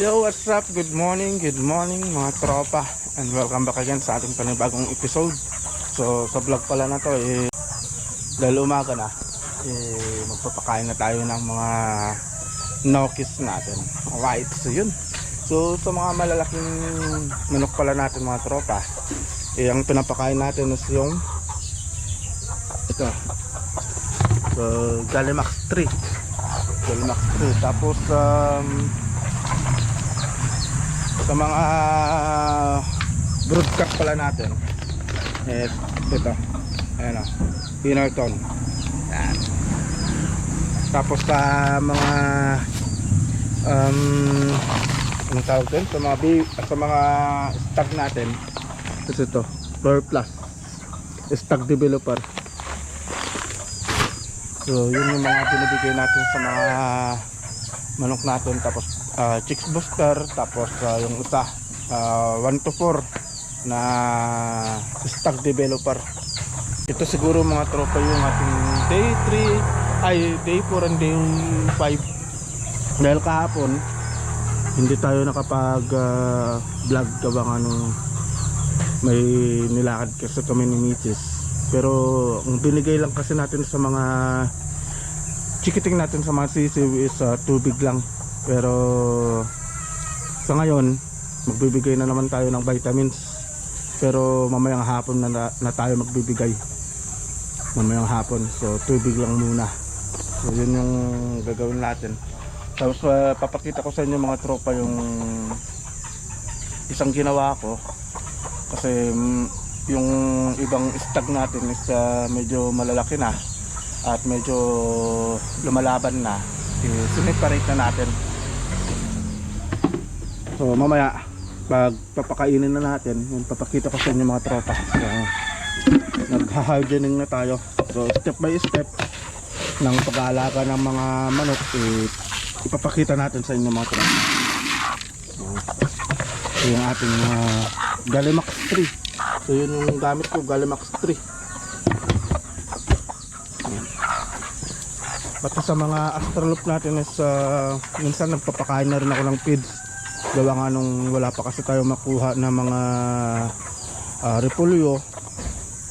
Yo, what's up? Good morning mga tropa, and welcome back again sa ating panibagong episode. So sa vlog pala na to dahil umaga na, magpapakain na tayo ng mga nokis natin. Alright, so yun. So sa mga malalaking manok pala natin mga tropa, ang pinapakain natin is yung ito. So Galimax 3. Tapos sa mga broodcock pala natin, ito, ayan o, Pinarton. Yan. Tapos sa mga anong tawag din? Sa mga stag natin, ito, Floor Plus stag developer. So yun yung mga binibigay natin sa mga manok natin. Tapos chicks booster, tapos yung isa 1 to 4 na stag developer. Ito siguro mga tropa yung ating day 4 and day 5, dahil kahapon hindi tayo nakapag vlog gawa nga nung may nilakad kasi kami ni Miches. Pero ang binigay lang kasi natin sa mga chikiting natin sa mga sisiw is tubig lang. Pero sa ngayon magbibigay na naman tayo ng vitamins, pero mamayang hapon na tayo magbibigay, mamayang hapon. So tubig lang muna. So yun yung gagawin natin. Tapos papakita ko sa inyo mga tropa yung isang ginawa ko, kasi yung ibang stag natin is medyo malalaki na at medyo lumalaban na. Sineparate na natin. So mamaya pag papakainin na natin, yung papakita ko sa inyo mga tropa. So nagha-hardening na tayo. So step by step ng pag-aalaga ng mga manok, ipapakita natin sa inyo mga tropa. So yung ating Galimax 3. So yun yung gamit ko, Galimax 3. Pati sa mga astralop natin is minsan nagpapakain na rin ako ng feeds. Gawa nga nung wala pa kasi tayo makuha na mga repolyo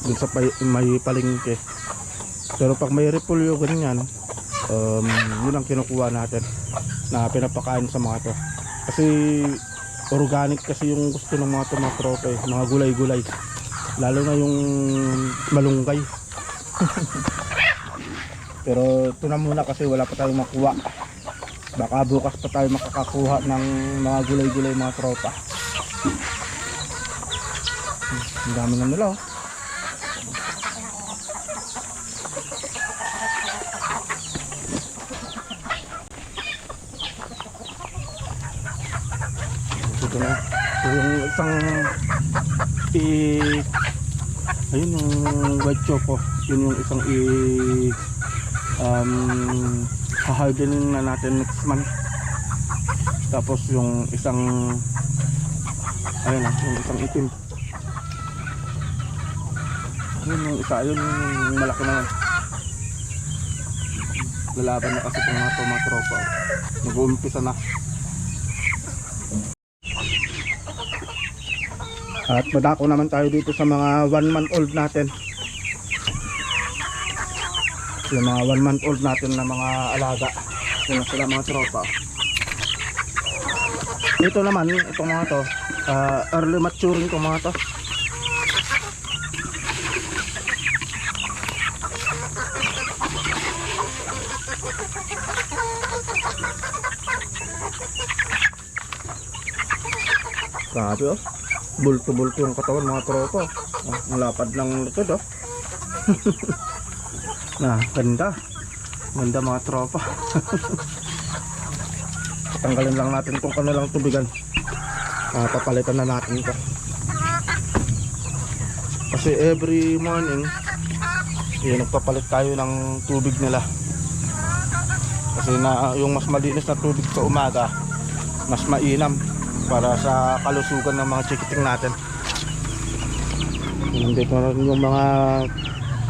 dun sa may palengke. Pero pag may repolyo ganyan, yun ang kinukuha natin na pinapakain sa mga to. Kasi organic kasi yung gusto ng mga tropa, mga gulay-gulay, lalo na yung malunggay. Pero ito na muna kasi wala pa tayong makuha. Baka bukas pa tayo makakakuha ng mga gulay-gulay mga tropa. Ang dami na nila. Ito na. So yung isang ayun yung white choco, yun yung isang hahardenin na natin next month. Tapos yung isang ayun na, yung isang itim, yun yung isa, yun yung malaki na. Lalaban na kasi itong mga tropa, nag-uumpisa na. At madako naman tayo dito sa mga 1 month old natin. Yung mga 1 month old natin na mga alaga. Yun sila mga tropa. Dito naman, itong mga to, early maturing itong mga to. Grabe oh. Bulto-bulto yung katawan mga tropa. Ang lapad ng likod oh. Nah, ganda mga tropa. Tanggalin lang natin itong kanilang tubigan. Papalitan na natin ito. Kasi every morning nagpapalit tayo ng tubig nila. Kasi yung mas malinis na tubig sa umaga, mas mainam para sa kalusugan ng mga chikiting natin. Hindi pa rin yung mga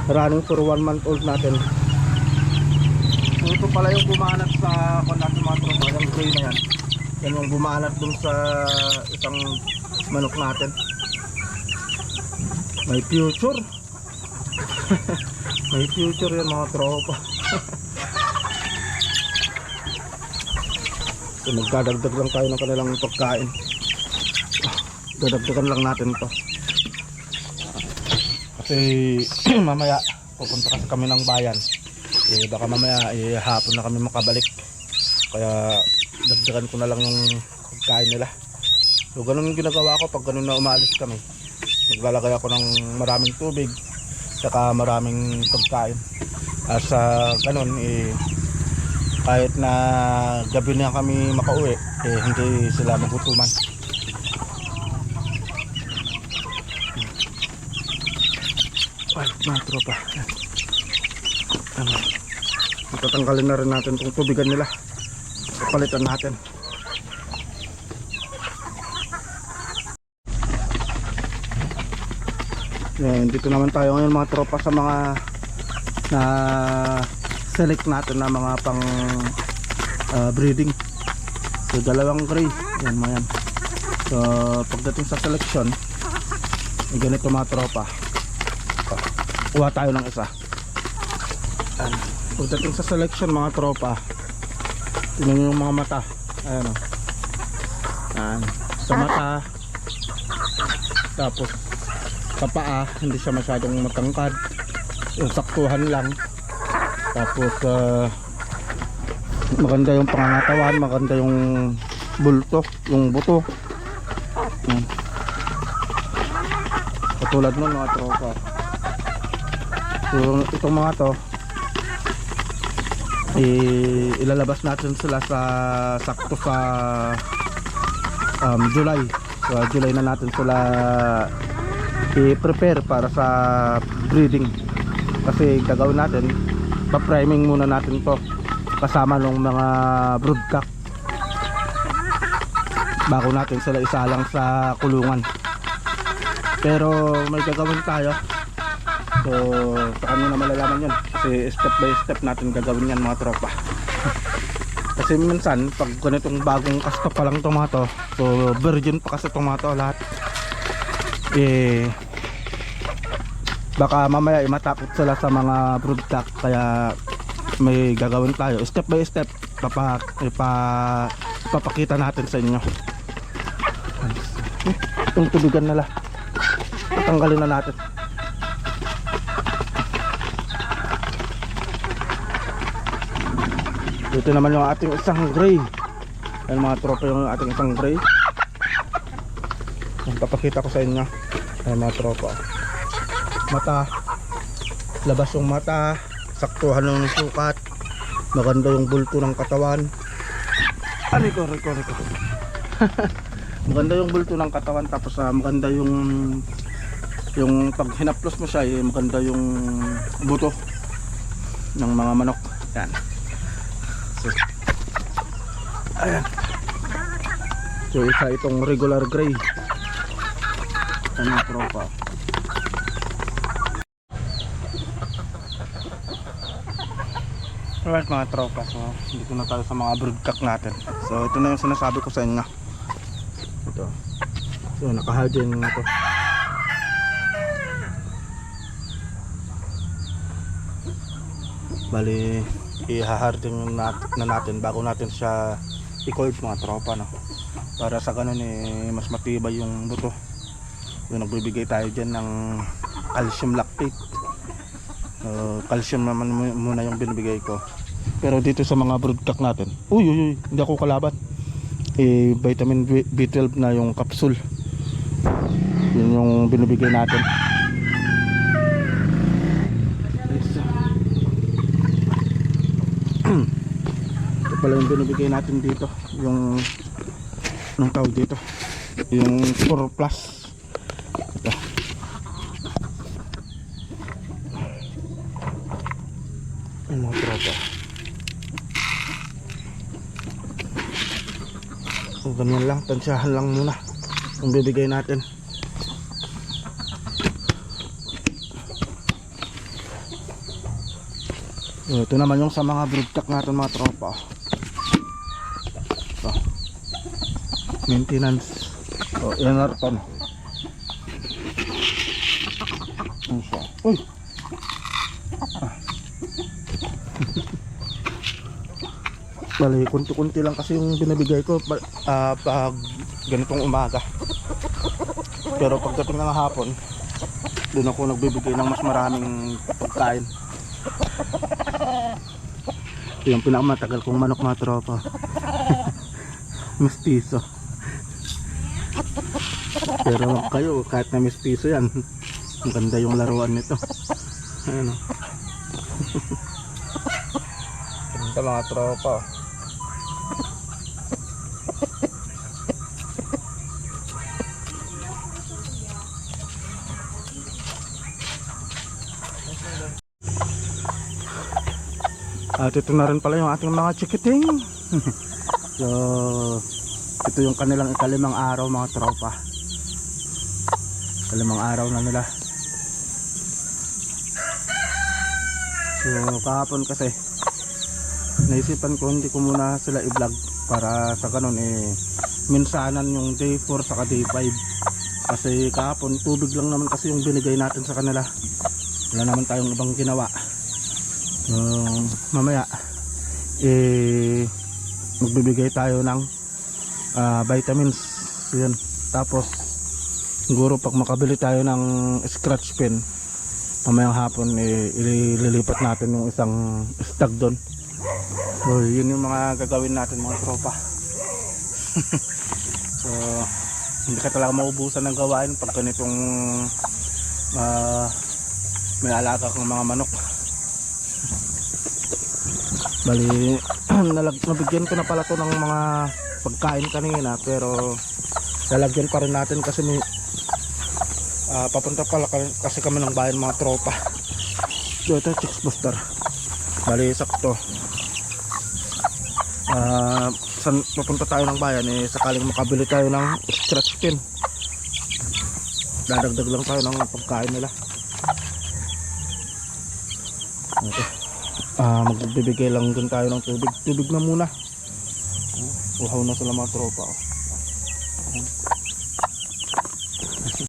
running for 1 month old natin. So ito pala yung bumanat sa natin mga tropa, yung gray na yan. Yan yung bumalat dun sa isang manok natin. May future. May future yan mga tropa. So, magdadagdag lang tayo ng kanilang pagkain. Dadagdagan lang natin to. Kasi mamaya pupunta kasi kami ng bayan. Baka mamaya hapon na kami makabalik. Kaya dagdagan ko na lang yung pagkain nila. So ganun yung ginagawa ko pag ganun na umalis kami. Naglalagay ako ng maraming tubig saka maraming pagkain. Sa ganun kahit na gabi na kami makauwi, hindi sila magutuman. Ay, mga tropa. Tatanggalin na rin natin itong tubigan nila. Palitan natin. Yan, dito naman tayo ngayon mga tropa sa mga na select natin na mga pang breeding. So dalawang gray. Yan mga yan. So pagdating sa selection, ganito mga tropa. Kuha tayo ng isa. Yan. Pagdating sa selection mga tropa, tingnan nyo yung mga mata. Ayan o. Ayan. Sa mata, tapos sa paa, hindi siya masyadong matangkad, yung saktuhan lang. Tapos maganda yung pangangatawan, maganda yung bulto, yung buto. Ayan. Katulad nun mga tropa. So itong mga to, ilalabas natin sila sa sakto sa July. So July na natin sila i-prepare para sa breeding. Kasi gagawin natin, pa-priming muna natin to kasama ng mga broodcock bago natin sila isalang sa kulungan. Pero may gagawin tayo. So sa kanya na malalaman yun. Kasi step by step natin gagawin yan mga tropa. Kasi minsan pag ganitong bagong kasto pa lang tomato, so virgin pa kasi tomato lahat, baka mamaya matapot sila sa mga broodcock. Kaya may gagawin tayo step by step. Papakita natin sa inyo. Itong tubigan nila tatanggalin na natin. Ito naman yung ating isang gray. Ayan mga tropa yung ating isang gray. Ayan, papakita ko sa inyo. Ayan mga tropa. Mata. Labas yung mata. Saktuhan ng sukat. Maganda yung bulto ng katawan. Riko. Maganda yung bulto ng katawan. Tapos maganda yung pag hinaplos mo siya, maganda yung buto ng mga manok. Ayan. Ayan. So isa itong regular gray. Ayan mga tropa. Alright mga tropa, so dito na tayo sa mga broodcock natin. So ito na yung sinasabi ko sa inyo. Ito. So naka-harden na ito. Bali i-harden na natin bago natin siya i-cold mga tropa, no? Para sa ganun mas matibay yung buto. So nagbibigay tayo dyan ng calcium lactate. Calcium naman muna yung binibigay ko. Pero dito sa mga broodcock natin, uy, hindi ako kalaban. Vitamin B12 na yung capsule. Yun yung binibigay natin. Ito pala yung binibigay natin dito, yung anong tawag dito, yung 4 plus. Ito. Yung mga tropa. So ganyan lang, tansyahan lang muna yung bibigay natin. Ito naman yung sa mga broodcock natin mga tropa. So, maintenance. O, yan Arton. Ano siya? Uy! Bali, kunti-kunti lang kasi yung binibigay ko pag ganitong umaga. Pero pagdating ng hapon, doon ako nagbibigay ng mas maraming pagkain. Ito yung pinakamatagal kong manok mga tropa. Mestizo. Pero kayo, kahit na mestizo yan, ang ganda yung laruan nito. Ayan o. Ganda mga tropa. At ito na rin pala yung ating mga chikiting. So, ito yung kanilang ikalimang araw mga tropa. Ikalimang araw na nila. So, kahapon kasi naisipan ko hindi ko muna sila i-vlog para sa ganun minsanan yung day 4 saka day 5. Kasi kahapon tubig lang naman kasi yung binigay natin sa kanila. Wala naman tayong ibang ginawa. Mamaya magbibigay tayo ng vitamins yun. Tapos siguro pag makabili tayo ng scratch pen mamayang hapon ililipat natin yung isang stag doon. So yun yung mga gagawin natin mga tropa. So hindi ka talaga maubusan ng gawain pag ganitong may alaga kang mga manok. Bali, nabigyan ko na pala to ng mga pagkain kanina, pero lalagyan pa rin natin kasi may papunta pala kasi kami ng bayan mga tropa. So ito chicks booster. Bali sakto. Papunta tayo ng bayan sakaling makabili tayo ng scratch pin. Dadagdag lang tayo ng pagkain nila. Okay. Magbibigay lang din tayo ng tubig na muna. Uhaw na sila mga tropa.